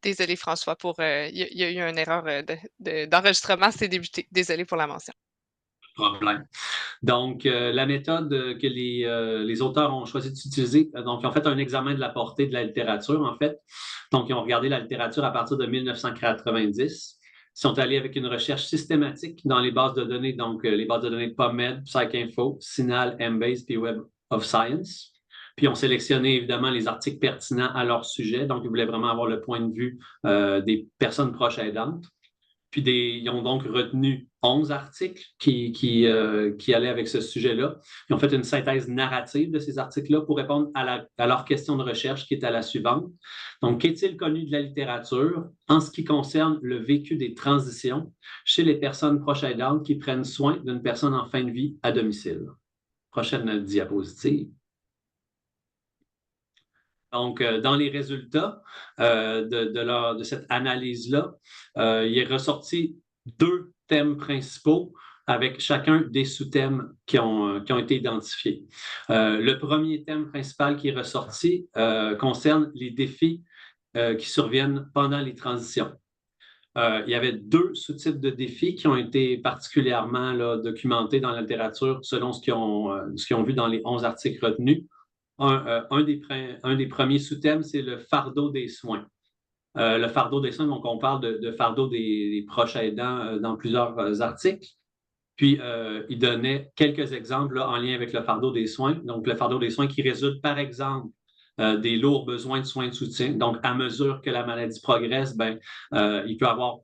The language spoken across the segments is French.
Désolée François pour, il y a eu une erreur, d'enregistrement, c'est débuté. Désolée pour la mention. Problème. Donc, la méthode que les auteurs ont choisi d'utiliser, donc, ils ont fait un examen de la portée de la littérature, en fait. Donc, ils ont regardé la littérature à partir de 1990. Ils sont allés avec une recherche systématique dans les bases de données, donc les bases de données de PubMed, PsycInfo, CINAHL, Embase puis Web of Science. Puis, ils ont sélectionné évidemment les articles pertinents à leur sujet. Donc, ils voulaient vraiment avoir le point de vue des personnes proches aidantes. Puis ils ont donc retenu 11 articles qui allaient avec ce sujet-là. Ils ont fait une synthèse narrative de ces articles-là pour répondre à leur question de recherche qui était la suivante. Donc, qu'est-il connu de la littérature en ce qui concerne le vécu des transitions chez les personnes proches aidantes qui prennent soin d'une personne en fin de vie à domicile? Prochaine diapositive. Donc, dans les résultats de cette analyse-là, il est ressorti 2 thèmes principaux avec chacun des sous-thèmes qui ont été identifiés. Le premier thème principal qui est ressorti concerne les défis qui surviennent pendant les transitions. Il y avait 2 sous-types de défis qui ont été particulièrement documentés dans la littérature selon ce qu'ils ont vu dans les 11 articles retenus. Un des premiers sous-thèmes, c'est le fardeau des soins. Le fardeau des soins, donc on parle de fardeau des proches aidants dans plusieurs articles. Puis, il donnait quelques exemples là, en lien avec le fardeau des soins. Donc, le fardeau des soins qui résulte, par exemple, des lourds besoins de soins de soutien. Donc, à mesure que la maladie progresse, il peut y avoir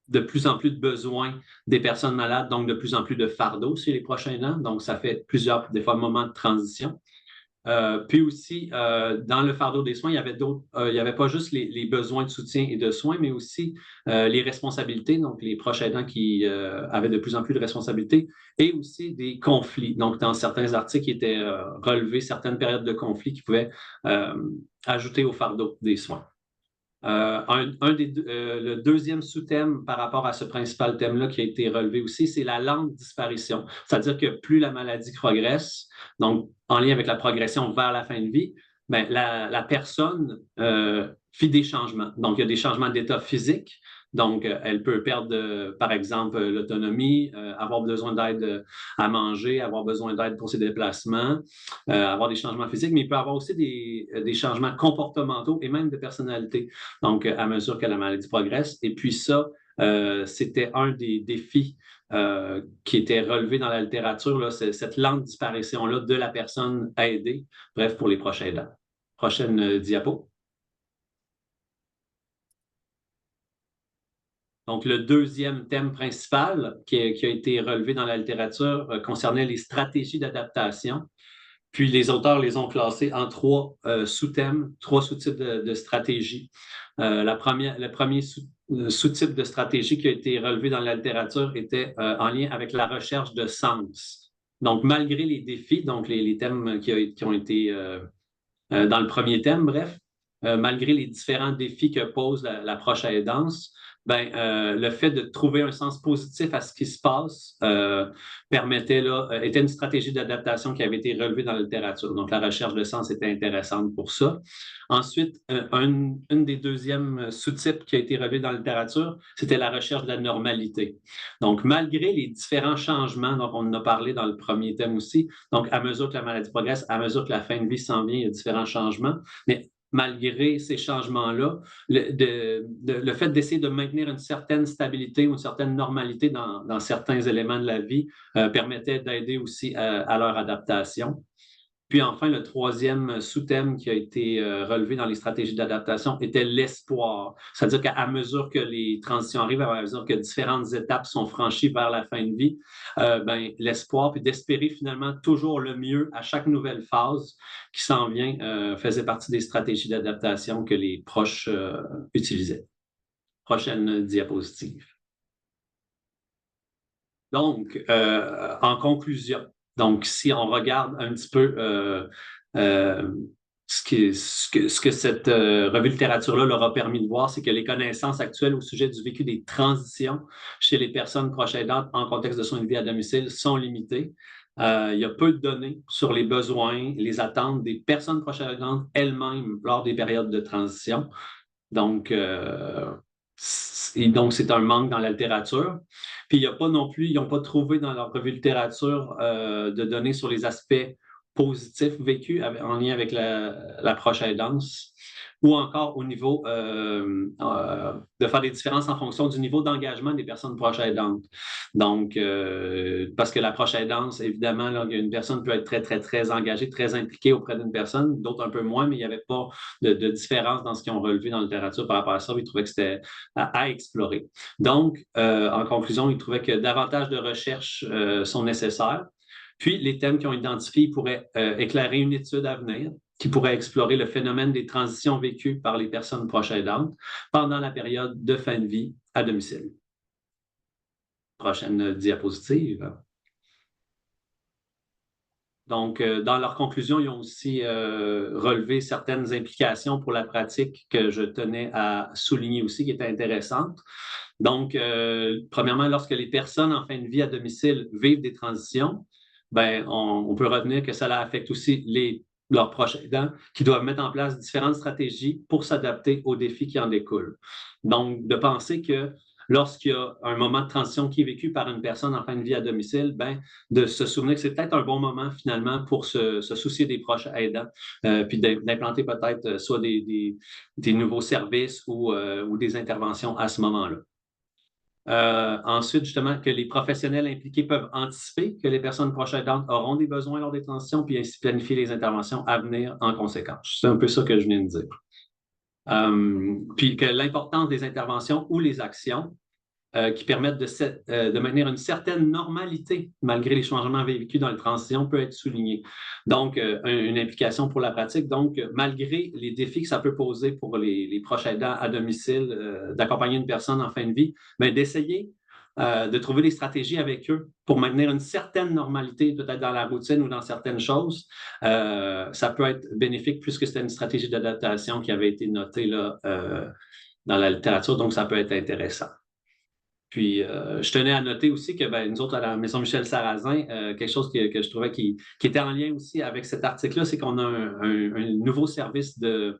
de plus en plus de besoins des personnes malades, donc de plus en plus de fardeau chez les proches aidants. Donc, ça fait plusieurs, des fois, moments de transition. Puis aussi, dans le fardeau des soins, il y avait d'autres, il n'y avait pas juste les besoins de soutien et de soins, mais aussi les responsabilités, donc les proches aidants qui avaient de plus en plus de responsabilités, et aussi des conflits. Donc, dans certains articles, il était relevé certaines périodes de conflits qui pouvaient ajouter au fardeau des soins. Le deuxième sous-thème par rapport à ce principal thème-là qui a été relevé aussi, c'est la lente disparition. C'est-à-dire que plus la maladie progresse, donc en lien avec la progression vers la fin de vie, la personne fit des changements. Donc, il y a des changements d'état physique. Donc, elle peut perdre, par exemple, l'autonomie, avoir besoin d'aide à manger, avoir besoin d'aide pour ses déplacements, avoir des changements physiques, mais il peut avoir aussi des changements comportementaux et même de personnalité. Donc, à mesure que la maladie progresse. Et puis ça, c'était un des défis qui était relevé dans la littérature, là, c'est cette lente disparition-là de la personne aidée, bref, pour les proches aidants. Prochaine diapo. Donc, le deuxième thème principal qui a été relevé dans la littérature concernait les stratégies d'adaptation. Puis les auteurs les ont classés en 3 sous-thèmes, 3 sous-types de stratégies. Le premier sous-type de stratégie qui a été relevé dans la littérature était en lien avec la recherche de sens. Donc, malgré les défis, donc les thèmes qui ont été dans le premier thème, bref, malgré les différents défis que pose l'approche à aidance, le fait de trouver un sens positif à ce qui se passe était une stratégie d'adaptation qui avait été relevée dans la littérature. Donc, la recherche de sens était intéressante pour ça. Ensuite, une des deuxièmes sous-types qui a été relevée dans la littérature, c'était la recherche de la normalité. Donc, malgré les différents changements dont on en a parlé dans le premier thème aussi, donc à mesure que la maladie progresse, à mesure que la fin de vie s'en vient, il y a différents changements, mais malgré ces changements-là, le fait d'essayer de maintenir une certaine stabilité ou une certaine normalité dans certains éléments de la vie permettait d'aider aussi à leur adaptation. Puis enfin, le troisième sous-thème qui a été relevé dans les stratégies d'adaptation était l'espoir. C'est-à-dire qu'à mesure que les transitions arrivent, à mesure que différentes étapes sont franchies vers la fin de vie, l'espoir, puis d'espérer finalement toujours le mieux à chaque nouvelle phase qui s'en vient, faisait partie des stratégies d'adaptation que les proches utilisaient. Prochaine diapositive. Donc, en conclusion, donc, si on regarde un petit peu ce que cette revue littérature-là leur a permis de voir, c'est que les connaissances actuelles au sujet du vécu des transitions chez les personnes proches aidantes en contexte de soins de vie à domicile sont limitées. Il y a peu de données sur les besoins, les attentes des personnes proches aidantes elles-mêmes lors des périodes de transition. Donc, donc c'est un manque dans la littérature. Puis il y a pas non plus, ils n'ont pas trouvé dans leur revue de littérature de données sur les aspects positifs vécus en lien avec la proche aidance, ou encore au niveau de faire des différences en fonction du niveau d'engagement des personnes proches aidantes. Donc, parce que la proche aidance, évidemment, là, une personne peut être très, très, très engagée, très impliquée auprès d'une personne, d'autres un peu moins, mais il n'y avait pas de différence dans ce qu'ils ont relevé dans la littérature par rapport à ça. Ils trouvaient que c'était à explorer. Donc, en conclusion, ils trouvaient que davantage de recherches sont nécessaires. Puis, les thèmes qu'ils ont identifiés pourraient éclairer une étude à venir qui pourrait explorer le phénomène des transitions vécues par les personnes proches aidantes pendant la période de fin de vie à domicile. Prochaine diapositive. Donc, dans leur conclusion, ils ont aussi relevé certaines implications pour la pratique que je tenais à souligner aussi, qui étaient intéressantes. Donc, premièrement, lorsque les personnes en fin de vie à domicile vivent des transitions, ben, on peut retenir que cela affecte aussi leurs proches aidants qui doivent mettre en place différentes stratégies pour s'adapter aux défis qui en découlent. Donc, de penser que lorsqu'il y a un moment de transition qui est vécu par une personne en fin de vie à domicile, ben, de se souvenir que c'est peut-être un bon moment finalement pour se soucier des proches aidants, puis d'implanter peut-être soit des nouveaux services ou des interventions à ce moment-là. Ensuite, justement, que les professionnels impliqués peuvent anticiper que les personnes proches aidantes auront des besoins lors des transitions, puis ainsi planifier les interventions à venir en conséquence. C'est un peu ça que je viens de dire. Puis que l'importance des interventions ou les actions qui permettent de maintenir une certaine normalité malgré les changements vécus dans les transitions peut être soulignée. Donc, une implication pour la pratique. Donc, malgré les défis que ça peut poser pour les proches aidants à domicile, d'accompagner une personne en fin de vie, mais d'essayer de trouver des stratégies avec eux pour maintenir une certaine normalité, peut-être dans la routine ou dans certaines choses. Ça peut être bénéfique puisque c'était une stratégie d'adaptation qui avait été notée là, dans la littérature, donc ça peut être intéressant. Puis, je tenais à noter aussi que ben, nous autres, à la Maison Michel Sarrazin, quelque chose que je trouvais qui était en lien aussi avec cet article-là, c'est qu'on a un nouveau service de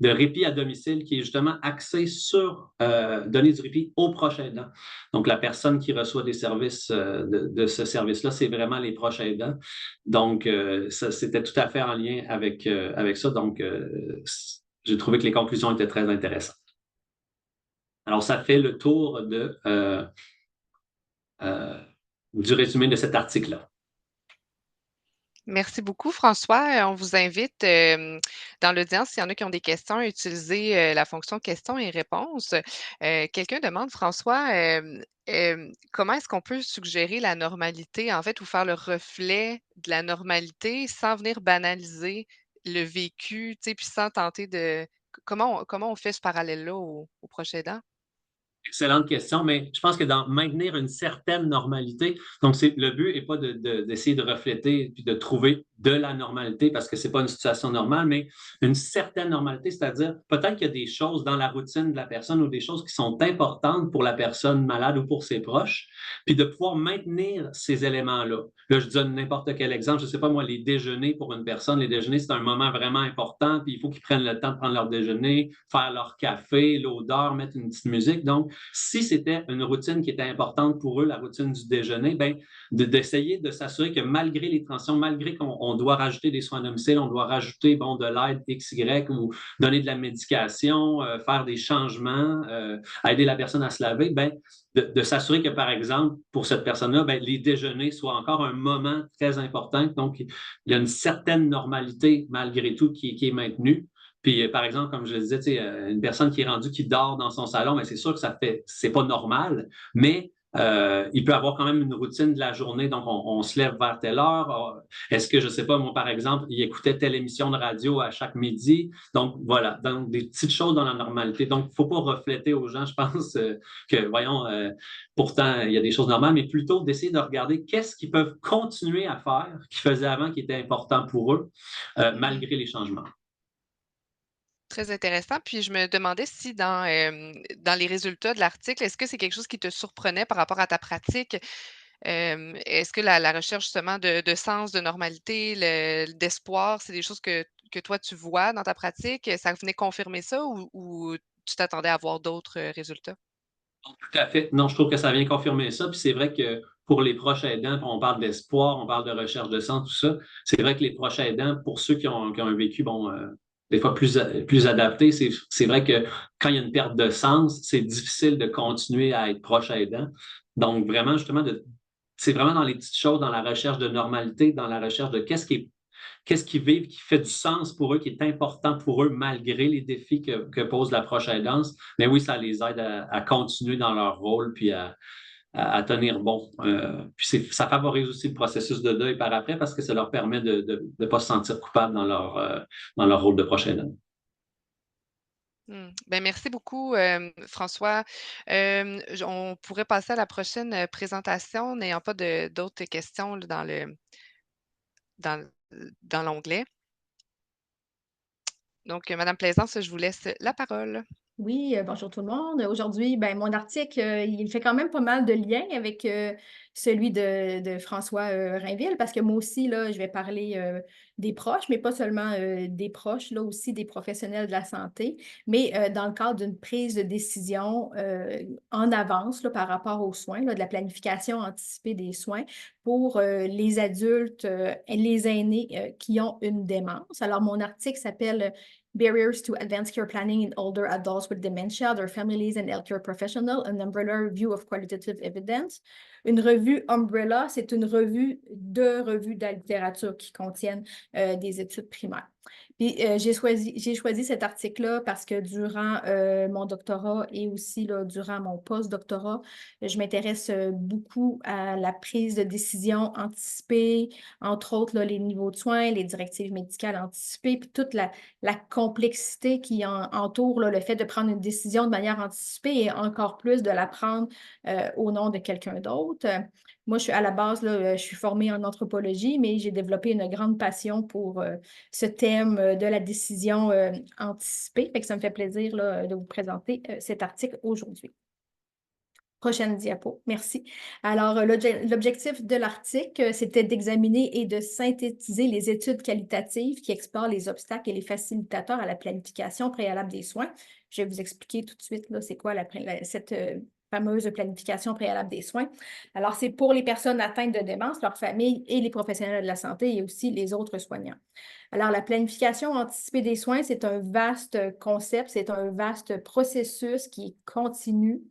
répit à domicile qui est justement axé sur donner du répit aux proches aidants. Donc, la personne qui reçoit des services de ce service-là, c'est vraiment les proches aidants. Donc, c'était tout à fait en lien avec ça. Donc, j'ai trouvé que les conclusions étaient très intéressantes. Alors, ça fait le tour du résumé de cet article-là. Merci beaucoup, François. On vous invite, dans l'audience, s'il y en a qui ont des questions, à utiliser, la fonction questions et réponses. Quelqu'un demande, François, comment est-ce qu'on peut suggérer la normalité, en fait, ou faire le reflet de la normalité sans venir banaliser le vécu, tu sais, puis sans tenter de comment on fait ce parallèle-là aux proches aidants? Excellente question, mais je pense que dans maintenir une certaine normalité, donc le but n'est pas d'essayer de refléter puis de trouver de la normalité parce que c'est pas une situation normale, mais une certaine normalité, c'est-à-dire peut-être qu'il y a des choses dans la routine de la personne ou des choses qui sont importantes pour la personne malade ou pour ses proches, puis de pouvoir maintenir ces éléments-là. Là, je donne n'importe quel exemple, je sais pas moi, les déjeuners pour une personne, les déjeuners, c'est un moment vraiment important, puis il faut qu'ils prennent le temps de prendre leur déjeuner, faire leur café, l'odeur, mettre une petite musique. Donc, si c'était une routine qui était importante pour eux, la routine du déjeuner, ben, d'essayer de s'assurer que malgré les transitions, malgré qu'on doit rajouter des soins à domicile, on doit rajouter bon, de l'aide XY ou donner de la médication, faire des changements, aider la personne à se laver, ben, de s'assurer que, par exemple, pour cette personne-là, ben, les déjeuners soient encore un moment très important. Donc, il y a une certaine normalité, malgré tout, qui est maintenue. Puis, par exemple, comme je le disais, une personne qui est rendue, qui dort dans son salon, mais c'est sûr que c'est pas normal, mais il peut avoir quand même une routine de la journée, donc on se lève vers telle heure. Est-ce que, je sais pas, moi, par exemple, il écoutait telle émission de radio à chaque midi. Donc, voilà, donc des petites choses dans la normalité. Donc, il ne faut pas refléter aux gens, je pense, que, voyons, pourtant, il y a des choses normales, mais plutôt d'essayer de regarder qu'est-ce qu'ils peuvent continuer à faire, qu'ils faisaient avant, qui était important pour eux, malgré les changements. Très intéressant. Puis je me demandais si dans les résultats de l'article, est-ce que c'est quelque chose qui te surprenait par rapport à ta pratique? Est-ce que la recherche justement de sens, de normalité, d'espoir, c'est des choses que toi tu vois dans ta pratique? Ça venait confirmer ça ou tu t'attendais à voir d'autres résultats? Tout à fait. Non, je trouve que ça vient confirmer ça. Puis c'est vrai que pour les proches aidants, on parle d'espoir, on parle de recherche de sens, tout ça. C'est vrai que les proches aidants, pour ceux qui ont un vécu, bon, des fois plus adapté, c'est vrai que quand il y a une perte de sens, c'est difficile de continuer à être proche aidant. Donc, vraiment, justement, c'est vraiment dans les petites choses, dans la recherche de normalité, dans la recherche de qu'est-ce qu'ils vivent qui fait du sens pour eux, qui est important pour eux malgré les défis que pose la proche aidance. Mais oui, ça les aide à continuer dans leur rôle puis à tenir bon. Puis ça favorise aussi le processus de deuil par après parce que ça leur permet de ne pas se sentir coupable dans leur rôle de proche aidant. Mmh. Ben, merci beaucoup, François. On pourrait passer à la prochaine, présentation, n'ayant pas d'autres questions là dans dans l'onglet. Donc, madame Plaisance, je vous laisse la parole. Oui, bonjour tout le monde. Aujourd'hui, ben, mon article, il fait quand même pas mal de liens avec celui de François Rainville, parce que moi aussi, là, je vais parler des proches, mais pas seulement des proches, là aussi des professionnels de la santé, mais dans le cadre d'une prise de décision en avance là, par rapport aux soins, là, de la planification anticipée des soins pour les adultes et les aînés qui ont une démence. Alors, mon article s'appelle Barriers to Advanced Care Planning in Older Adults with Dementia, Their Families and Healthcare Professionals, an Umbrella Review of Qualitative Evidence. Une revue Umbrella, c'est une revue de la littérature qui contiennent des études primaires. Puis j'ai choisi cet article-là parce que durant mon doctorat et aussi là, durant mon post-doctorat, je m'intéresse beaucoup à la prise de décision anticipée, entre autres là, les niveaux de soins, les directives médicales anticipées, puis toute la complexité qui entoure là, le fait de prendre une décision de manière anticipée et encore plus de la prendre au nom de quelqu'un d'autre. Moi, je suis à la base, là, je suis formée en anthropologie, mais j'ai développé une grande passion pour ce thème de la décision anticipée. Fait que ça me fait plaisir là, de vous présenter cet article aujourd'hui. Prochaine diapo, merci. Alors, l'objectif de l'article, c'était d'examiner et de synthétiser les études qualitatives qui explorent les obstacles et les facilitateurs à la planification préalable des soins. Je vais vous expliquer tout de suite, là, c'est quoi cette fameuse planification préalable des soins. Alors, c'est pour les personnes atteintes de démence, leurs familles et les professionnels de la santé et aussi les autres soignants. Alors, la planification anticipée des soins, c'est un vaste concept, c'est un vaste processus qui est continu,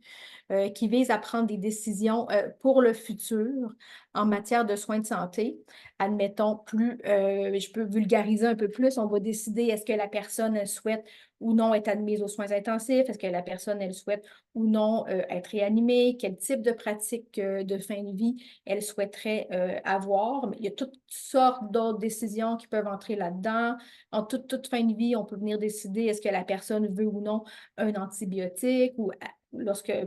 qui vise à prendre des décisions pour le futur en matière de soins de santé. Admettons, je peux vulgariser un peu plus, on va décider est-ce que la personne souhaite ou non être admise aux soins intensifs, est-ce que la personne, elle souhaite ou non être réanimée, quel type de pratique de fin de vie elle souhaiterait avoir. Mais il y a toutes sortes d'autres décisions qui peuvent entrer là-dedans. En toute fin de vie, on peut venir décider est-ce que la personne veut ou non un antibiotique ou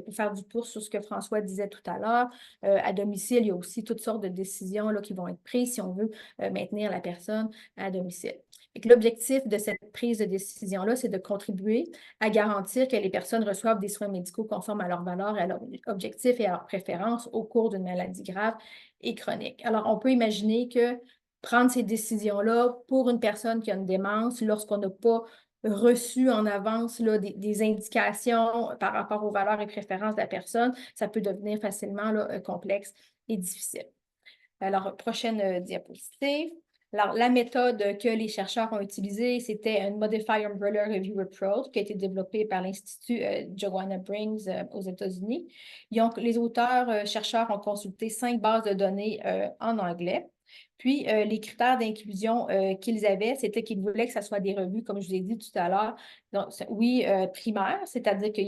pour faire du pouce sur ce que François disait tout à l'heure, à domicile, il y a aussi toutes sortes de décisions là, qui vont être prises si on veut maintenir la personne à domicile. L'objectif de cette prise de décision-là, c'est de contribuer à garantir que les personnes reçoivent des soins médicaux conformes à leurs valeurs, à leurs objectifs et à leurs préférences au cours d'une maladie grave et chronique. Alors, on peut imaginer que prendre ces décisions-là pour une personne qui a une démence, lorsqu'on n'a pas reçu en avance là, des indications par rapport aux valeurs et préférences de la personne, ça peut devenir facilement là, complexe et difficile. Alors, prochaine diapositive. Alors, la méthode que les chercheurs ont utilisée, c'était un Modified Umbrella Review Approach qui a été développé par l'Institut Joanna Briggs aux États-Unis. Les auteurs chercheurs ont consulté 5 bases de données en anglais. Puis, les critères d'inclusion qu'ils avaient, c'était qu'ils voulaient que ce soit des revues, comme je vous ai dit tout à l'heure, oui, primaires, c'est-à-dire que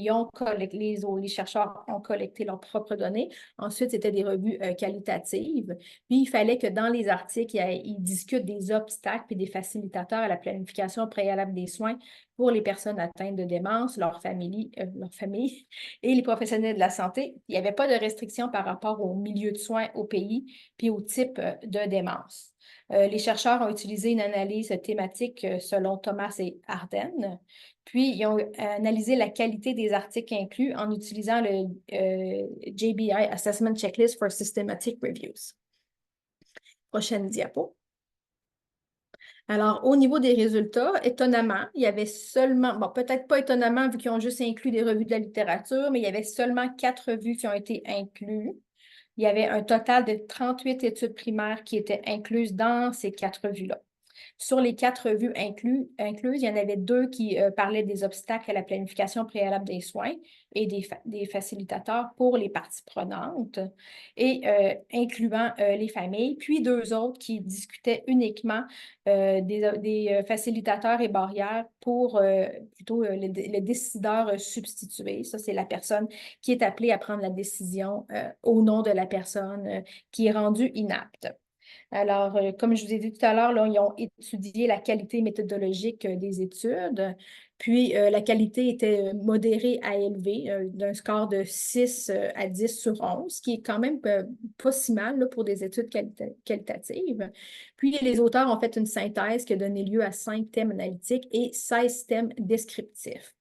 les chercheurs ont collecté leurs propres données. Ensuite, c'était des revues qualitatives. Puis, il fallait que dans les articles, ils discutent des obstacles et des facilitateurs à la planification préalable des soins pour les personnes atteintes de démence, leurs familles et les professionnels de la santé. Il n'y avait pas de restrictions par rapport au milieu de soins au pays puis au type de démence. Les chercheurs ont utilisé une analyse thématique selon Thomas et Arden. Puis, ils ont analysé la qualité des articles inclus en utilisant le JBI Assessment Checklist for Systematic Reviews. Prochaine diapo. Alors, au niveau des résultats, étonnamment, il y avait seulement, bon, peut-être pas étonnamment vu qu'ils ont juste inclus des revues de la littérature, mais il y avait seulement 4 revues qui ont été incluses. Il y avait un total de 38 études primaires qui étaient incluses dans ces 4 revues-là. Sur les 4 revues incluses, il y en avait 2 qui parlaient des obstacles à la planification préalable des soins et des facilitateurs pour les parties prenantes, et incluant les familles, puis 2 autres qui discutaient uniquement des facilitateurs et barrières pour plutôt le décideur substitué. Ça, c'est la personne qui est appelée à prendre la décision au nom de la personne qui est rendue inapte. Alors, comme je vous ai dit tout à l'heure, là, ils ont étudié la qualité méthodologique des études, puis la qualité était modérée à élevée, d'un score de 6 à 10 sur 11, ce qui est quand même pas si mal là, pour des études qualitatives. Puis les auteurs ont fait une synthèse qui a donné lieu à 5 thèmes analytiques et 16 thèmes descriptifs.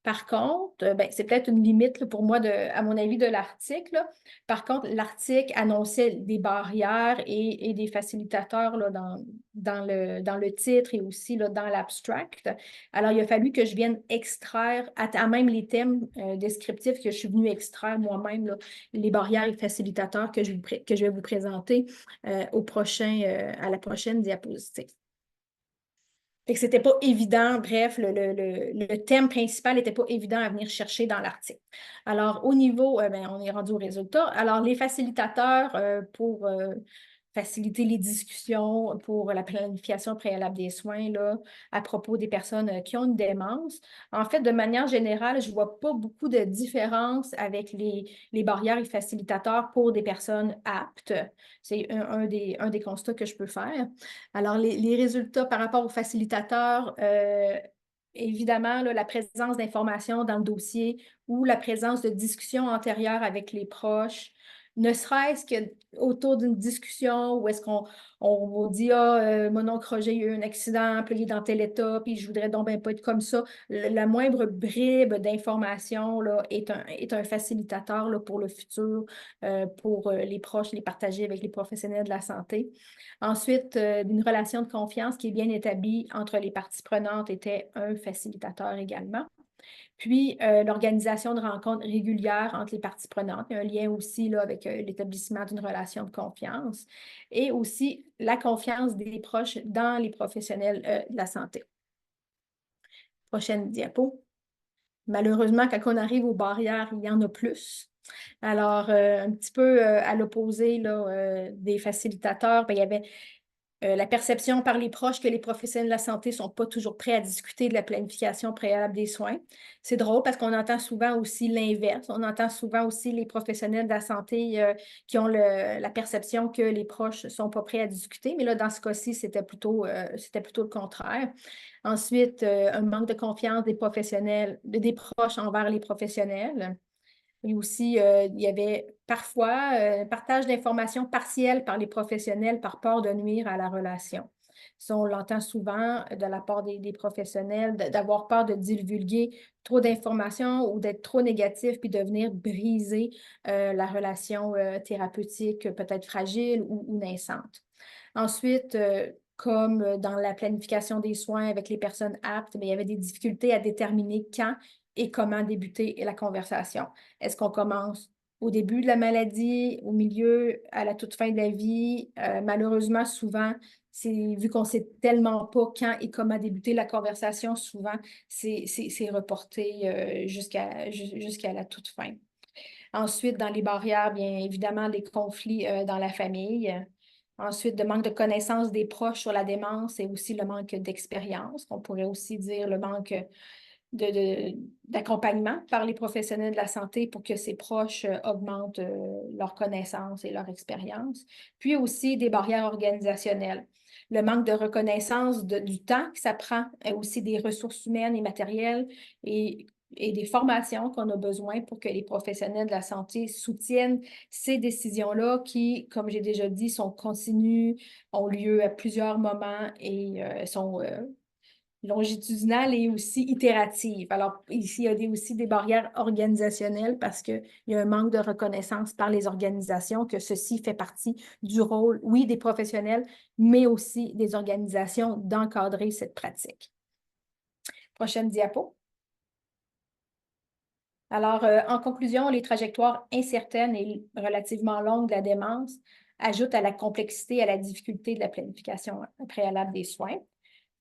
Par contre, ben, c'est peut-être une limite là, pour moi, à mon avis, de l'article. Par contre, l'article annonçait des barrières et des facilitateurs là, dans le titre et aussi là, dans l'abstract. Alors, il a fallu que je vienne extraire, à même les thèmes descriptifs que je suis venue extraire moi-même, là, les barrières et facilitateurs que je vais vous présenter à la prochaine diapositive. Fait que c'était pas évident, bref, le thème principal n'était pas évident à venir chercher dans l'article. Alors, au niveau, ben, on est rendu au résultat. Alors, les facilitateurs pour faciliter les discussions pour la planification préalable des soins là, à propos des personnes qui ont une démence. En fait, de manière générale, je ne vois pas beaucoup de différence avec les barrières et facilitateurs pour des personnes aptes. C'est un des constats que je peux faire. Alors, les résultats par rapport aux facilitateurs, évidemment, là, la présence d'informations dans le dossier ou la présence de discussions antérieures avec les proches, ne serait-ce qu'autour d'une discussion où est-ce qu'on vous dit « Ah, mon oncle Roger, il y a eu un accident, puis il est dans tel état, puis je voudrais donc bien pas être comme ça. » La moindre bribe d'information là, est un facilitateur là, pour le futur, pour les proches, les partager avec les professionnels de la santé. Ensuite, une relation de confiance qui est bien établie entre les parties prenantes était un facilitateur également. Puis, l'organisation de rencontres régulières entre les parties prenantes. Il y a un lien aussi là, avec l'établissement d'une relation de confiance. Et aussi la confiance des proches dans les professionnels de la santé. Prochaine diapo. Malheureusement, quand on arrive aux barrières, il y en a plus. Alors, un petit peu à l'opposé des facilitateurs, bien, il y avait la perception par les proches que les professionnels de la santé ne sont pas toujours prêts à discuter de la planification préalable des soins. C'est drôle parce qu'on entend souvent aussi l'inverse. On entend souvent aussi les professionnels de la santé qui ont la perception que les proches ne sont pas prêts à discuter. Mais là, dans ce cas-ci, c'était plutôt le contraire. Ensuite, un manque de confiance des professionnels, des proches envers les professionnels. Et aussi, il y avait parfois un partage d'informations partielles par les professionnels par peur de nuire à la relation. Ça, on l'entend souvent de la part des professionnels, d'avoir peur de divulguer trop d'informations ou d'être trop négatif puis de venir briser la relation thérapeutique peut-être fragile ou naissante. Ensuite, comme dans la planification des soins avec les personnes aptes, bien, il y avait des difficultés à déterminer quand et comment débuter la conversation. Est-ce qu'on commence au début de la maladie, au milieu, à la toute fin de la vie? Malheureusement, souvent, vu qu'on ne sait tellement pas quand et comment débuter la conversation, souvent, c'est reporté jusqu'à la toute fin. Ensuite, dans les barrières, bien évidemment, des conflits dans la famille. Ensuite, le manque de connaissance des proches sur la démence et aussi le manque d'expérience. On pourrait aussi dire le manque d'accompagnement par les professionnels de la santé pour que ces proches augmentent leur connaissance et leur expérience. Puis aussi des barrières organisationnelles. Le manque de reconnaissance du temps que ça prend, aussi des ressources humaines et matérielles et des formations qu'on a besoin pour que les professionnels de la santé soutiennent ces décisions-là qui, comme j'ai déjà dit, sont continues, ont lieu à plusieurs moments et sont longitudinale et aussi itérative. Alors, ici, il y a aussi des barrières organisationnelles parce qu'il y a un manque de reconnaissance par les organisations que ceci fait partie du rôle, oui, des professionnels, mais aussi des organisations d'encadrer cette pratique. Prochaine diapo. Alors, en conclusion, les trajectoires incertaines et relativement longues de la démence ajoutent à la complexité et à la difficulté de la planification préalable des soins.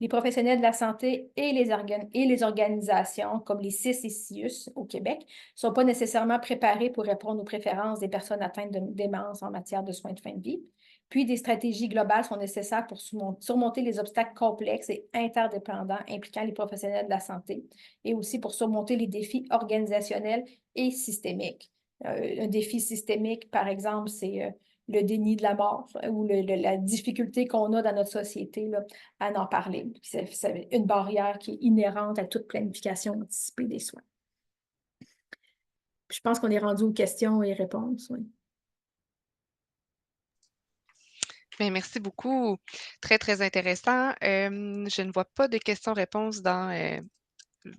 Les professionnels de la santé et les organisations, comme les CIS et CIUS au Québec, ne sont pas nécessairement préparés pour répondre aux préférences des personnes atteintes de démence en matière de soins de fin de vie. Puis, des stratégies globales sont nécessaires pour surmonter les obstacles complexes et interdépendants impliquant les professionnels de la santé et aussi pour surmonter les défis organisationnels et systémiques. Un défi systémique, par exemple, c'est le déni de la mort ou la difficulté qu'on a dans notre société là, à en parler. C'est une barrière qui est inhérente à toute planification anticipée des soins. Je pense qu'on est rendu aux questions et réponses. Oui. Bien, merci beaucoup. Très, très intéressant. Je ne vois pas de questions-réponses dans...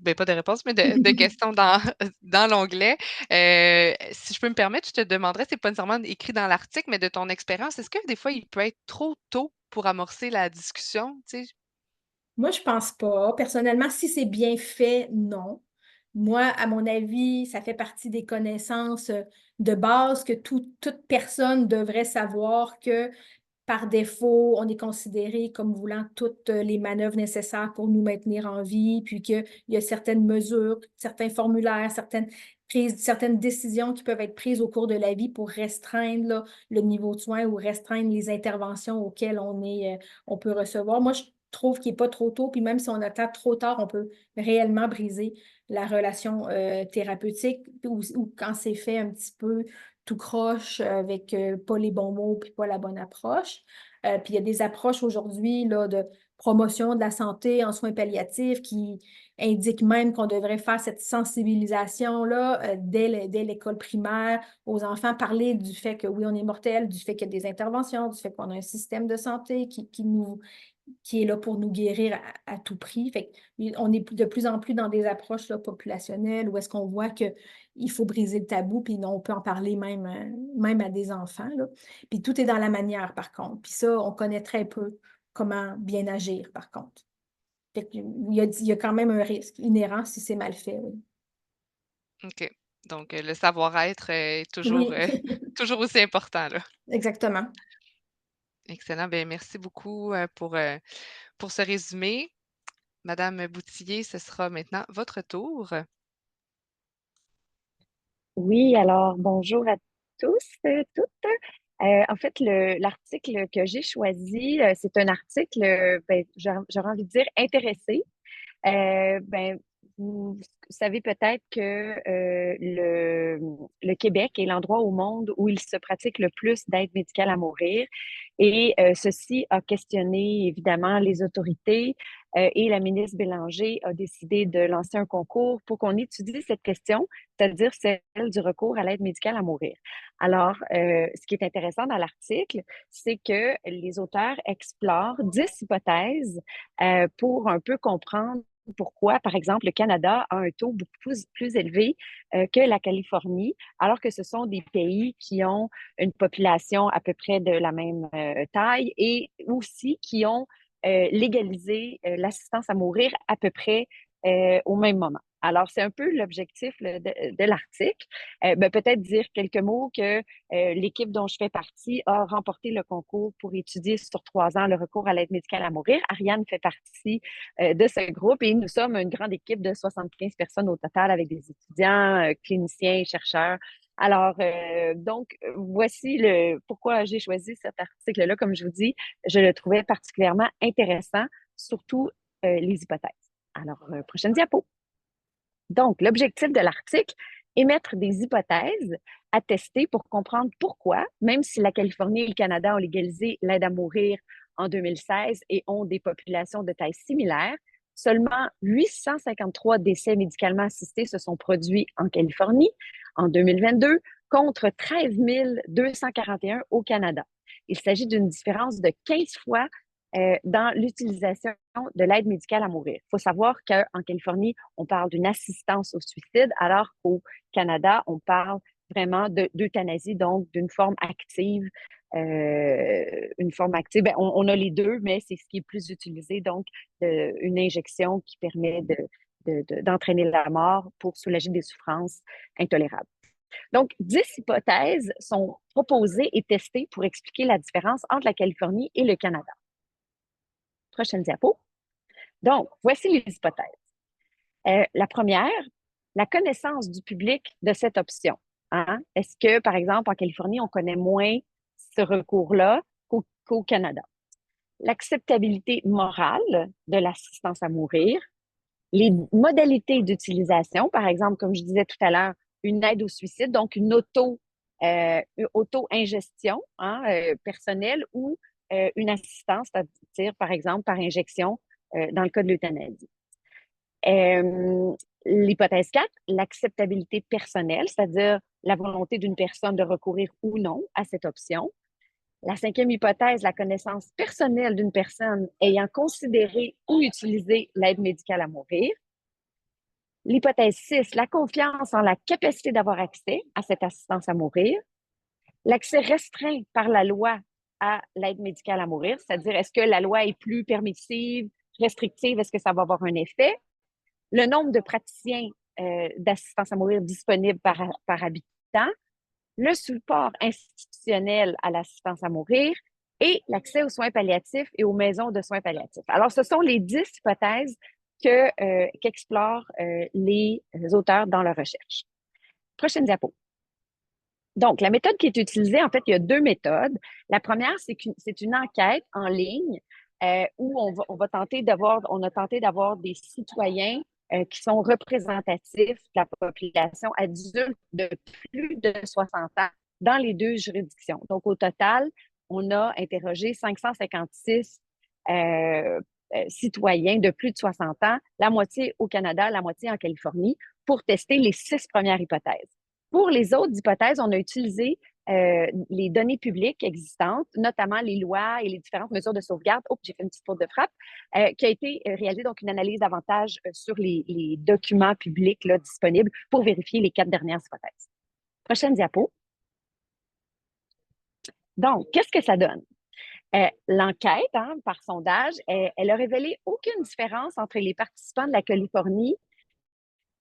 ben, pas de réponse, mais de questions dans l'onglet. Si je peux me permettre, je te demanderais, c'est pas nécessairement écrit dans l'article, mais de ton expérience, est-ce que des fois, il peut être trop tôt pour amorcer la discussion? Tu sais? Moi, je pense pas. Personnellement, si c'est bien fait, non. Moi, à mon avis, ça fait partie des connaissances de base que toute personne devrait savoir que par défaut, on est considéré comme voulant toutes les manœuvres nécessaires pour nous maintenir en vie, puis qu'il y a certaines mesures, certains formulaires, certaines décisions qui peuvent être prises au cours de la vie pour restreindre là, le niveau de soins ou restreindre les interventions auxquelles on peut recevoir. Moi, je trouve qu'il n'est pas trop tôt, puis même si on attend trop tard, on peut réellement briser la relation thérapeutique ou quand c'est fait un petit peu tout croche avec pas les bons mots puis pas la bonne approche. Puis il y a des approches aujourd'hui là, de promotion de la santé en soins palliatifs qui indiquent même qu'on devrait faire cette sensibilisation-là dès l'école primaire aux enfants, parler du fait que oui, on est mortel, du fait qu'il y a des interventions, du fait qu'on a un système de santé qui est là pour nous guérir à tout prix. Fait on est de plus en plus dans des approches là, populationnelles où est-ce qu'on voit qu'il faut briser le tabou, puis on peut en parler même à des enfants. Là. Puis tout est dans la manière, par contre. Puis ça, on connaît très peu comment bien agir, par contre. Fait il y a quand même un risque inhérent si c'est mal fait. Oui. OK. Donc, le savoir-être est toujours, Oui, toujours aussi important, là. exactement. Excellent. Bien, merci beaucoup pour ce résumé. Madame Boutillier, ce sera maintenant votre tour. Oui, alors bonjour à tous, toutes. En fait, l'article que j'ai choisi, c'est un article, ben, j'aurais envie de dire intéressé. Ben, vous savez peut-être que le Québec est l'endroit au monde où il se pratique le plus d'aide médicale à mourir. Et ceci a questionné évidemment les autorités et la ministre Bélanger a décidé de lancer un concours pour qu'on étudie cette question, c'est-à-dire celle du recours à l'aide médicale à mourir. Alors, ce qui est intéressant dans l'article, c'est que les auteurs explorent 10 hypothèses pour un peu comprendre pourquoi, par exemple, le Canada a un taux beaucoup plus élevé que la Californie, alors que ce sont des pays qui ont une population à peu près de la même taille et aussi qui ont légalisé l'assistance à mourir à peu près au même moment. Alors, c'est un peu l'objectif de l'article. Ben, peut-être dire quelques mots que l'équipe dont je fais partie a remporté le concours pour étudier sur 3 ans le recours à l'aide médicale à mourir. Ariane fait partie de ce groupe et nous sommes une grande équipe de 75 personnes au total avec des étudiants, cliniciens, chercheurs. Alors, donc, voici pourquoi j'ai choisi cet article-là. Comme je vous dis, je le trouvais particulièrement intéressant, surtout les hypothèses. Alors, prochaine diapo. Donc, l'objectif de l'article, émettre des hypothèses à tester pour comprendre pourquoi, même si la Californie et le Canada ont légalisé l'aide à mourir en 2016 et ont des populations de taille similaire, seulement 853 décès médicalement assistés se sont produits en Californie en 2022 contre 13 241 au Canada. Il s'agit d'une différence de 15 fois dans l'utilisation de l'aide médicale à mourir. Il faut savoir qu'en Californie, on parle d'une assistance au suicide, alors qu'au Canada, on parle vraiment d'euthanasie, donc d'une forme active. Une forme active, ben, on a les deux, mais c'est ce qui est plus utilisé, donc une injection qui permet d'entraîner la mort pour soulager des souffrances intolérables. Donc, 10 hypothèses sont proposées et testées pour expliquer la différence entre la Californie et le Canada. Prochaine diapo. Donc, voici les hypothèses. La première, la connaissance du public de cette option. Hein? Est-ce que, par exemple, en Californie, on connaît moins ce recours-là qu'au Canada? L'acceptabilité morale de l'assistance à mourir, les modalités d'utilisation, par exemple, comme je disais tout à l'heure, une aide au suicide, donc une auto-ingestion personnelle ou une assistance, c'est-à-dire, par exemple, par injection dans le cas de l'euthanasie. L'hypothèse 4, l'acceptabilité personnelle, c'est-à-dire la volonté d'une personne de recourir ou non à cette option. La 5e hypothèse, la connaissance personnelle d'une personne ayant considéré ou utilisé l'aide médicale à mourir. L'hypothèse 6, la confiance en la capacité d'avoir accès à cette assistance à mourir. L'accès restreint par la loi à l'aide médicale à mourir, c'est-à-dire est-ce que la loi est plus permissive, restrictive, est-ce que ça va avoir un effet? Le nombre de praticiens d'assistance à mourir disponibles par habitant, le support institutionnel à l'assistance à mourir et l'accès aux soins palliatifs et aux maisons de soins palliatifs. Alors, ce sont les 10 hypothèses qu'explorent les auteurs dans leur recherche. Prochaine diapo. Donc, la méthode qui est utilisée, en fait, il y a 2 méthodes. La première, c'est une enquête en ligne où on a tenté d'avoir des citoyens qui sont représentatifs de la population adulte de plus de 60 ans dans les 2 juridictions. Donc, au total, on a interrogé 556 citoyens de plus de 60 ans, la moitié au Canada, la moitié en Californie, pour tester les 6 premières hypothèses. Pour les autres hypothèses, on a utilisé les données publiques existantes, notamment les lois et les différentes mesures de sauvegarde. Oh, j'ai fait une petite faute de frappe, qui a été réalisée, donc une analyse davantage sur les documents publics là, disponibles pour vérifier les 4 dernières hypothèses. Prochaine diapo. Donc, qu'est-ce que ça donne? L'enquête, par sondage, elle a révélé aucune différence entre les participants de la Californie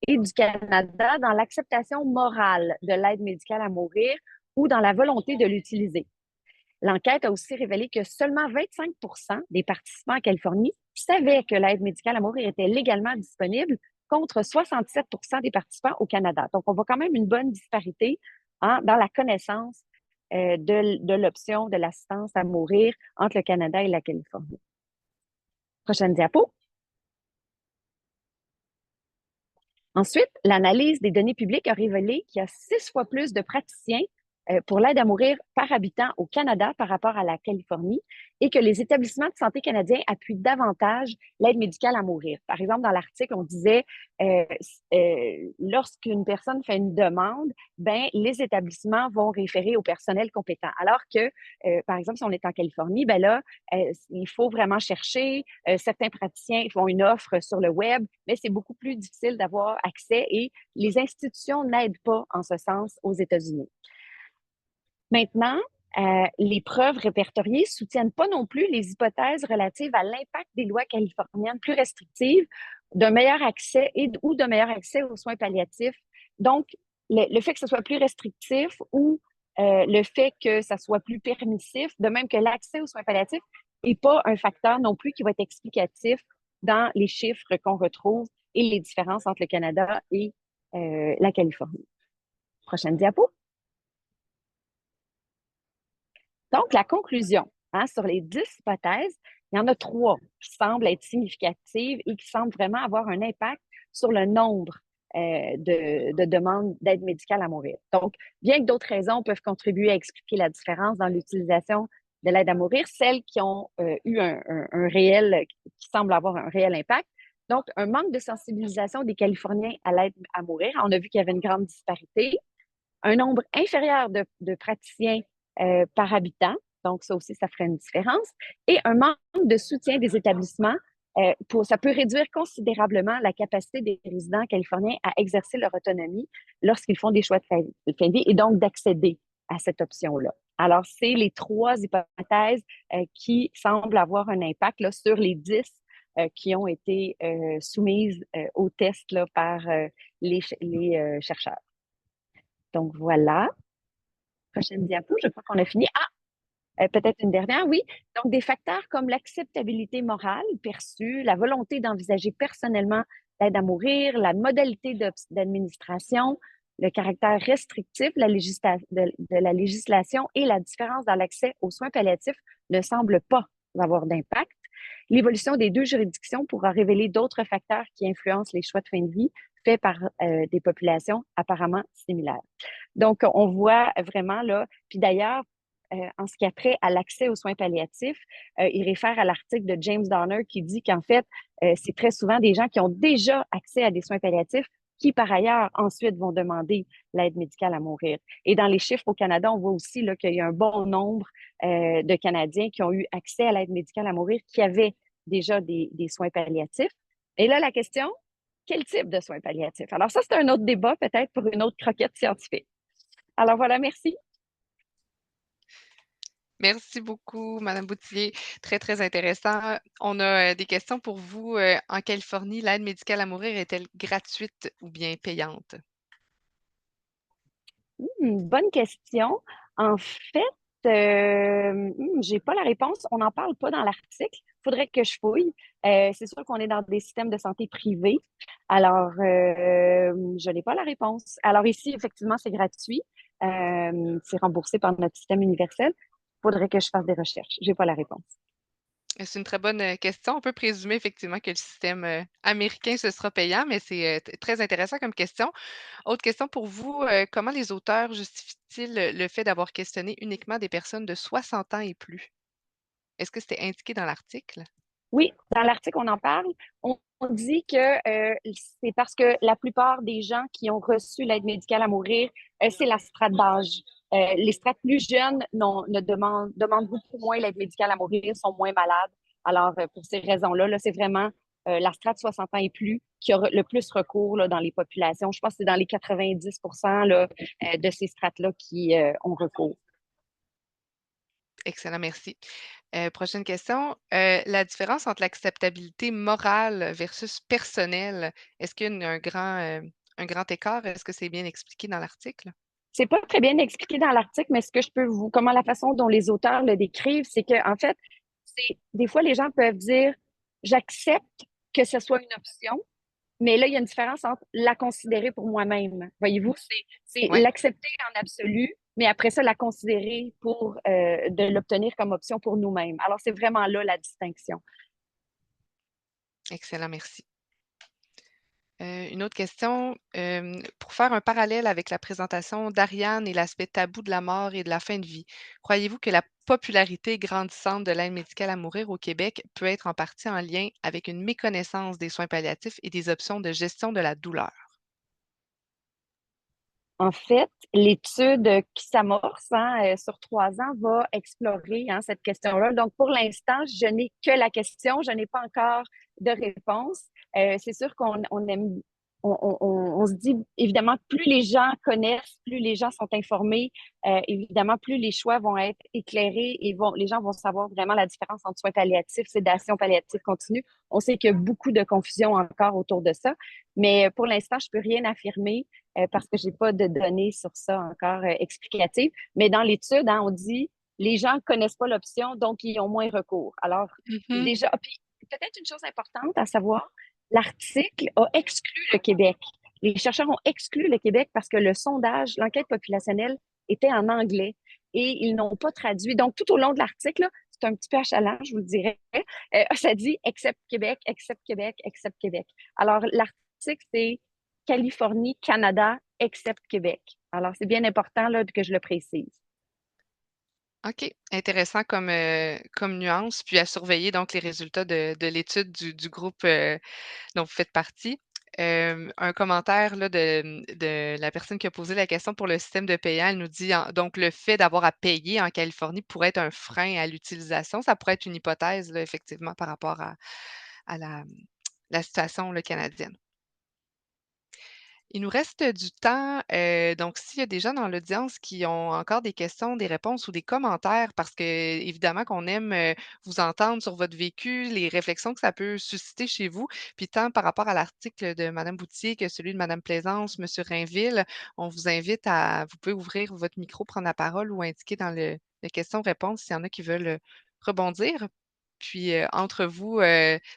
et du Canada dans l'acceptation morale de l'aide médicale à mourir ou dans la volonté de l'utiliser. L'enquête a aussi révélé que seulement 25 des participants en Californie savaient que l'aide médicale à mourir était légalement disponible contre 67 des participants au Canada. Donc, on voit quand même une bonne disparité dans la connaissance de l'option de l'assistance à mourir entre le Canada et la Californie. Prochaine diapo. Ensuite, l'analyse des données publiques a révélé qu'il y a 6 fois plus de praticiens pour l'aide à mourir par habitant au Canada par rapport à la Californie et que les établissements de santé canadiens appuient davantage l'aide médicale à mourir. Par exemple, dans l'article, on disait lorsqu'une personne fait une demande, ben, les établissements vont référer au personnel compétent. Alors que, par exemple, si on est en Californie, ben là, il faut vraiment chercher. Certains praticiens font une offre sur le web, mais c'est beaucoup plus difficile d'avoir accès et les institutions n'aident pas en ce sens aux États-Unis. Maintenant, les preuves répertoriées ne soutiennent pas non plus les hypothèses relatives à l'impact des lois californiennes plus restrictives d'un meilleur accès ou d'un meilleur accès aux soins palliatifs. Donc, le fait que ce soit plus restrictif ou le fait que ça soit plus permissif, de même que l'accès aux soins palliatifs n'est pas un facteur non plus qui va être explicatif dans les chiffres qu'on retrouve et les différences entre le Canada et la Californie. Prochaine diapo. Donc, la conclusion, sur les 10 hypothèses, il y en a 3 qui semblent être significatives et qui semblent vraiment avoir un impact sur le nombre de demandes d'aide médicale à mourir. Donc, bien que d'autres raisons peuvent contribuer à expliquer la différence dans l'utilisation de l'aide à mourir, celles qui ont eu qui semblent avoir un réel impact. Donc, un manque de sensibilisation des Californiens à l'aide à mourir. On a vu qu'il y avait une grande disparité. Un nombre inférieur de praticiens par habitant Donc, ça aussi, ça ferait une différence. Et un manque de soutien des établissements, ça peut réduire considérablement la capacité des résidents californiens à exercer leur autonomie lorsqu'ils font des choix de fin de vie et donc d'accéder à cette option-là. Alors, c'est les 3 hypothèses qui semblent avoir un impact là, sur les 10 qui ont été soumises au test là, par les chercheurs. Donc, voilà. Prochaine diapo, je crois qu'on a fini. Peut-être une dernière, oui. Donc, des facteurs comme l'acceptabilité morale perçue, la volonté d'envisager personnellement l'aide à mourir, la modalité d'administration, le caractère restrictif de la législation et la différence dans l'accès aux soins palliatifs ne semblent pas avoir d'impact. L'évolution des 2 juridictions pourra révéler d'autres facteurs qui influencent les choix de fin de vie faits par des populations apparemment similaires. Donc, on voit vraiment là, puis d'ailleurs, en ce qui a trait à l'accès aux soins palliatifs, il réfère à l'article de James Donner qui dit qu'en fait, c'est très souvent des gens qui ont déjà accès à des soins palliatifs qui, par ailleurs, ensuite vont demander l'aide médicale à mourir. Et dans les chiffres au Canada, on voit aussi là, qu'il y a un bon nombre de Canadiens qui ont eu accès à l'aide médicale à mourir qui avaient déjà des soins palliatifs. Et là, la question, quel type de soins palliatifs? Alors ça, c'est un autre débat peut-être pour une autre croquette scientifique. Alors voilà, merci. Merci beaucoup, Madame Boutillier. Très, très intéressant. On a des questions pour vous. En Californie, l'aide médicale à mourir est-elle gratuite ou bien payante? Bonne question. En fait, j'ai pas la réponse. On n'en parle pas dans l'article. Il faudrait que je fouille. C'est sûr qu'on est dans des systèmes de santé privés. Alors, je n'ai pas la réponse. Alors ici, effectivement, c'est gratuit. C'est remboursé par notre système universel. Il faudrait que je fasse des recherches. J'ai pas la réponse. C'est une très bonne question. On peut présumer effectivement que le système américain, ce sera payant, mais c'est très intéressant comme question. Autre question pour vous, comment les auteurs justifient-ils le fait d'avoir questionné uniquement des personnes de 60 ans et plus? Est-ce que c'était indiqué dans l'article? Oui, dans l'article, on en parle. On dit que c'est parce que la plupart des gens qui ont reçu l'aide médicale à mourir, c'est la strate d'âge. Les strates plus jeunes demandent beaucoup moins l'aide médicale à mourir, sont moins malades. Alors, pour ces raisons-là, là, c'est vraiment la strate 60 ans et plus qui a le plus recours là, dans les populations. Je pense que c'est dans les 90 là, de ces strates-là qui ont recours. Excellent, merci. Prochaine question. La différence entre l'acceptabilité morale versus personnelle, est-ce qu'il y a un grand écart? Est-ce que c'est bien expliqué dans l'article? C'est pas très bien expliqué dans l'article, mais ce que je peux comment la façon dont les auteurs le décrivent, c'est que, en fait, des fois, les gens peuvent dire, j'accepte que ce soit une option, mais là, il y a une différence entre la considérer pour moi-même. Voyez-vous, c'est Oui, l'accepter en absolu, mais après ça, la considérer pour de l'obtenir comme option pour nous-mêmes. Alors, c'est vraiment là la distinction. excellent, merci. Une autre question, pour faire un parallèle avec la présentation d'Ariane et l'aspect tabou de la mort et de la fin de vie, croyez-vous que la popularité grandissante de l'aide médicale à mourir au Québec peut être en partie en lien avec une méconnaissance des soins palliatifs et des options de gestion de la douleur? En fait, l'étude qui s'amorce sur 3 ans va explorer cette question-là. Donc, pour l'instant, je n'ai que la question, je n'ai pas encore de réponse. C'est sûr on se dit, évidemment, plus les gens connaissent, plus les gens sont informés, évidemment, plus les choix vont être éclairés et les gens vont savoir vraiment la différence entre soins palliatifs, sédation palliative continue. On sait qu'il y a beaucoup de confusion encore autour de ça, mais pour l'instant, je peux rien affirmer parce que j'ai pas de données sur ça encore explicatives. Mais dans l'étude, on dit les gens connaissent pas l'option, donc ils ont moins recours. Alors, Mhm. déjà, puis peut-être une chose importante à savoir, l'article a exclu le Québec. Les chercheurs ont exclu le Québec parce que le sondage, l'enquête populationnelle était en anglais et ils n'ont pas traduit. Donc, tout au long de l'article, c'est un petit peu achalant, je vous le dirais, ça dit except Québec, except Québec, except Québec. Alors, l'article, c'est Californie, Canada, except Québec. Alors, c'est bien important là, que je le précise. OK, intéressant comme nuance, puis à surveiller donc les résultats de l'étude du groupe dont vous faites partie. Un commentaire là, de la personne qui a posé la question pour le système de paiement. Elle nous dit donc le fait d'avoir à payer en Californie pourrait être un frein à l'utilisation. Ça pourrait être une hypothèse, là, effectivement, par rapport à la situation là, canadienne. Il nous reste du temps, donc s'il y a des gens dans l'audience qui ont encore des questions, des réponses ou des commentaires, parce que évidemment qu'on aime, vous entendre sur votre vécu, les réflexions que ça peut susciter chez vous, puis tant par rapport à l'article de Madame Boutier que celui de Madame Plaisance, Monsieur Rainville, on vous invite vous pouvez ouvrir votre micro, prendre la parole ou indiquer dans le questions-réponses s'il y en a qui veulent, rebondir. Puis, entre vous,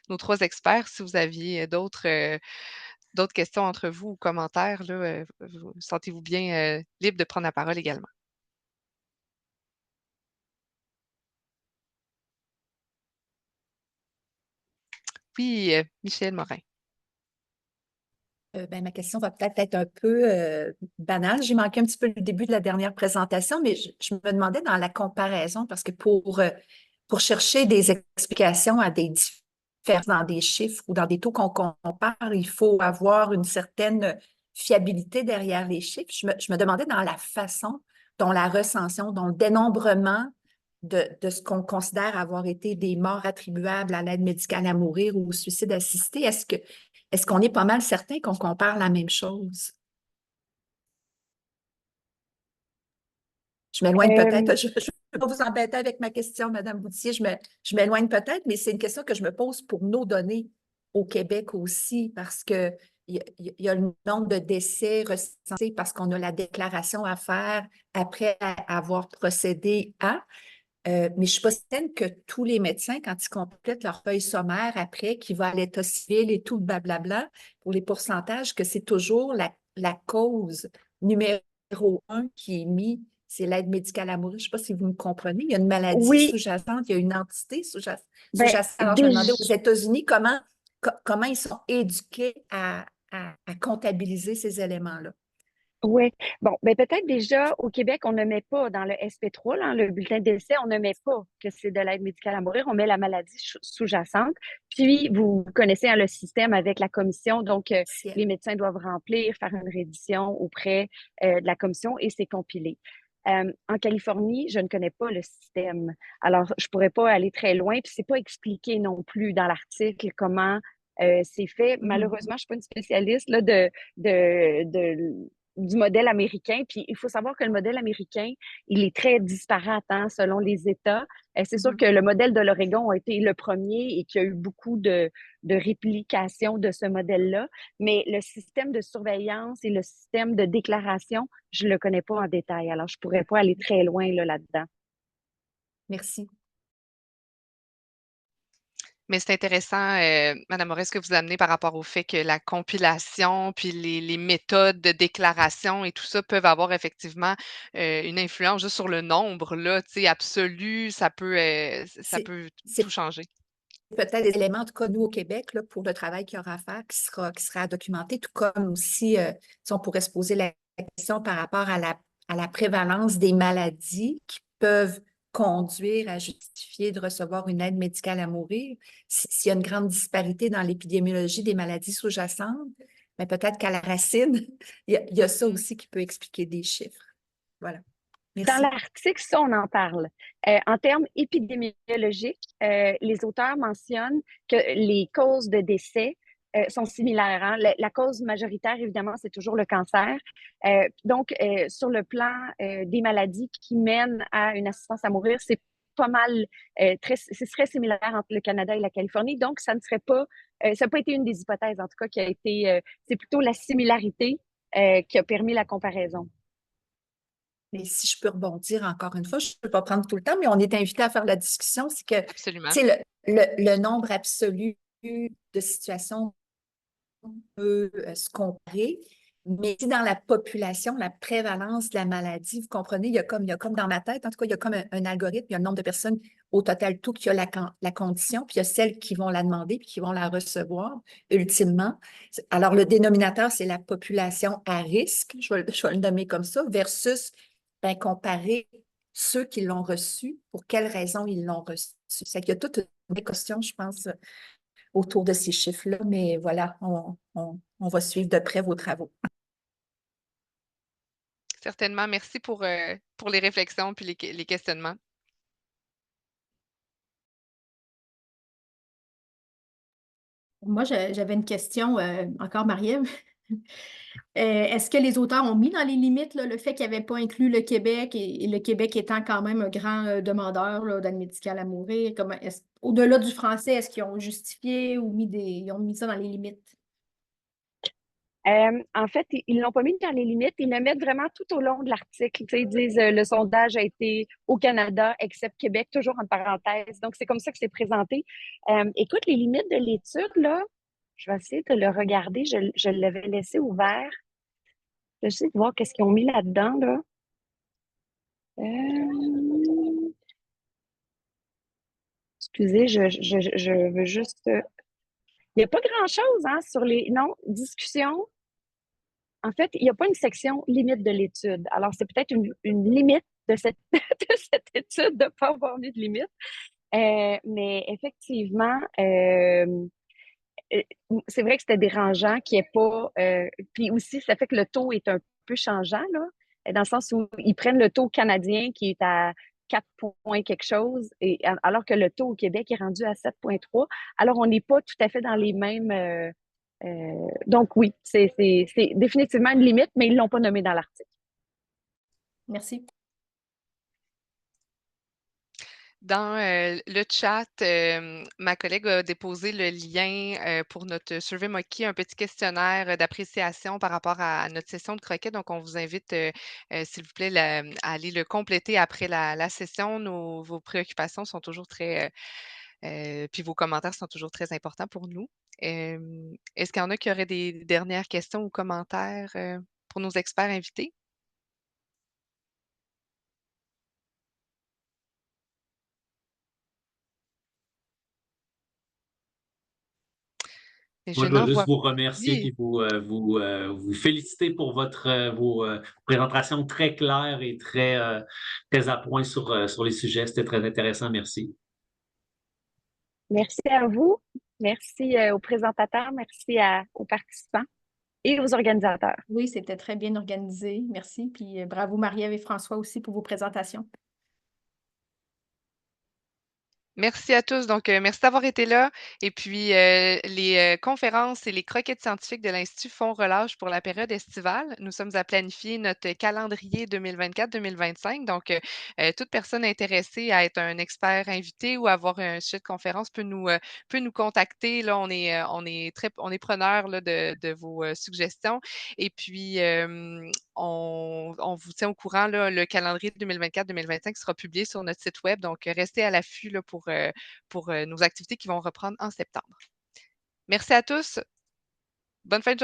nos 3 experts, si vous aviez, d'autres questions entre vous ou commentaires, là, vous sentez-vous bien, libre de prendre la parole également. Oui, Michel Morin. Ma question va peut-être être un peu banale. J'ai manqué un petit peu le début de la dernière présentation, mais je me demandais dans la comparaison, parce que pour chercher des explications à des différences dans des chiffres ou dans des taux qu'on compare, il faut avoir une certaine fiabilité derrière les chiffres. Je me demandais dans la façon dont la recension, dont le dénombrement de ce qu'on considère avoir été des morts attribuables à l'aide médicale à mourir ou au suicide assisté, est-ce qu'on est pas mal certain qu'on compare la même chose? Je m'éloigne peut-être, je ne vais pas vous embêter avec ma question, Madame Boutier, je m'éloigne peut-être, mais c'est une question que je me pose pour nos données au Québec aussi, parce que il y a le nombre de décès recensés parce qu'on a la déclaration à faire après avoir procédé à. Mais je ne suis pas certaine que tous les médecins, quand ils complètent leur feuille sommaire après, qui va à l'état civil et tout le blablabla, pour les pourcentages, que c'est toujours la cause numéro 1 qui est mise, c'est l'aide médicale à mourir. Je ne sais pas si vous me comprenez. Il y a une maladie Oui, sous-jacente, il y a une entité ben, sous-jacente. Alors, je me demandais aux États-Unis comment ils sont éduqués à comptabiliser ces éléments-là. oui. Bon, ben peut-être déjà au Québec, on ne met pas dans le SP3, là, le bulletin de décès, on ne met pas que c'est de l'aide médicale à mourir, on met la maladie sous-jacente. Puis, vous connaissez le système avec la commission, donc les médecins doivent remplir, faire une reddition auprès de la commission et c'est compilé. En Californie, je ne connais pas le système. Alors, je pourrais pas aller très loin, puis c'est pas expliqué non plus dans l'article comment c'est fait. Malheureusement, je suis pas une spécialiste là, du modèle américain. Puis il faut savoir que le modèle américain, il est très disparate hein, selon les États. C'est sûr que le modèle de l'Oregon a été le premier et qu'il y a eu beaucoup de réplication de ce modèle-là. Mais le système de surveillance et le système de déclaration, je ne le connais pas en détail. Alors, je ne pourrais pas aller très loin là-dedans. Merci. Mais c'est intéressant, Madame Morin, ce que vous amenez par rapport au fait que la compilation, puis les méthodes de déclaration et tout ça peuvent avoir effectivement, une influence juste sur le nombre là, tu sais, absolu, ça C'est peut c'est tout changer. peut-être des éléments, en tout cas, nous, au Québec, là, pour le travail qu'il y aura à faire, qui sera documenté, tout comme aussi, si on pourrait se poser la question par rapport à la prévalence des maladies qui peuvent conduire à justifier de recevoir une aide médicale à mourir. S'il y a une grande disparité dans l'épidémiologie des maladies sous-jacentes, mais peut-être qu'à la racine, il y a ça aussi qui peut expliquer des chiffres. Voilà. Dans Merci. l'article, ça, on en parle. En termes épidémiologiques, les auteurs mentionnent que les causes de décès sont similaires. Hein. La cause majoritaire, évidemment, c'est toujours le cancer. Donc, sur le plan des maladies qui mènent à une assistance à mourir, c'est pas mal, ce serait similaire entre le Canada et la Californie. Donc, ça ne serait pas, ça n'a pas été une des hypothèses, en tout cas, qui a été, c'est plutôt la similarité qui a permis la comparaison. Mais si je peux rebondir encore une fois, je ne peux pas prendre tout le temps, mais on est invité à faire la discussion, c'est que Absolument. le nombre absolu de situations peut se comparer, mais si dans la population, la prévalence de la maladie, vous comprenez, il y a comme dans ma tête, en tout cas, il y a comme un algorithme, il y a le nombre de personnes au total tout qui a la condition, puis il y a celles qui vont la demander, puis qui vont la recevoir ultimement. Alors, le dénominateur, c'est la population à risque, je vais le nommer comme ça, versus comparer ceux qui l'ont reçu, pour quelles raisons ils l'ont reçu. C'est qu'il y a toute une question, je pense, autour de ces chiffres-là. Mais voilà, on va suivre de près vos travaux. Certainement. Merci pour les réflexions puis les questionnements. Moi, j'avais une question, encore Marie-Ève. Est-ce que les auteurs ont mis dans les limites là, le fait qu'ils n'avaient pas inclus le Québec et le Québec étant quand même un grand demandeur là, d'aide médicale à mourir? Au-delà du français, est-ce qu'ils ont justifié ou ils ont mis ça dans les limites? En fait, ils ne l'ont pas mis dans les limites. Ils le mettent vraiment tout au long de l'article. Tu sais, ils disent le sondage a été au Canada, except Québec, toujours en parenthèse. Donc, c'est comme ça que c'est présenté. Écoute, les limites de l'étude, là, je vais essayer de le regarder. Je l'avais laissé ouvert. Je vais essayer de voir qu'est-ce qu'ils ont mis là-dedans, là. Excusez, je veux juste. Il n'y a pas grand-chose, hein, sur les. Non, discussion. En fait, il n'y a pas une section limite de l'étude. Alors, c'est peut-être une limite de cette, de cette étude de ne pas avoir mis de limite. Mais effectivement, c'est vrai que c'était dérangeant qu'il n'y ait pas. Puis aussi, ça fait que le taux est un peu changeant, là, dans le sens où ils prennent le taux canadien qui est à 4 points quelque chose, alors que le taux au Québec est rendu à 7,3. Alors, on n'est pas tout à fait dans les mêmes. Donc, oui, c'est définitivement une limite, mais ils ne l'ont pas nommé dans l'article. Merci. Dans le chat, ma collègue a déposé le lien pour notre SurveyMonkey, un petit questionnaire d'appréciation par rapport à notre session de croquet. Donc, on vous invite, s'il vous plaît, à aller le compléter après la session. Vos préoccupations sont toujours puis vos commentaires sont toujours très importants pour nous. Est-ce qu'il y en a qui auraient des dernières questions ou commentaires pour nos experts invités? Moi, je veux juste vous Oui. remercier et vous féliciter pour vos présentations très claires et très à point sur les sujets. C'était très intéressant. Merci. Merci à vous. Merci aux présentateurs. Merci aux participants et aux organisateurs. Oui, c'était très bien organisé. Merci. Puis bravo Marie-Ève et François aussi pour vos présentations. Merci à tous. Donc, merci d'avoir été là. Et puis, les conférences et les croquettes scientifiques de l'Institut font relâche pour la période estivale. Nous sommes à planifier notre calendrier 2024-2025. Donc, toute personne intéressée à être un expert invité ou avoir un sujet de conférence peut nous contacter. Là, on est preneur là, de vos suggestions. Et puis, on vous tient au courant. Là, le calendrier 2024-2025 sera publié sur notre site web. Donc, restez à l'affût là, pour nos activités qui vont reprendre en septembre. Merci à tous. Bonne fin de journée.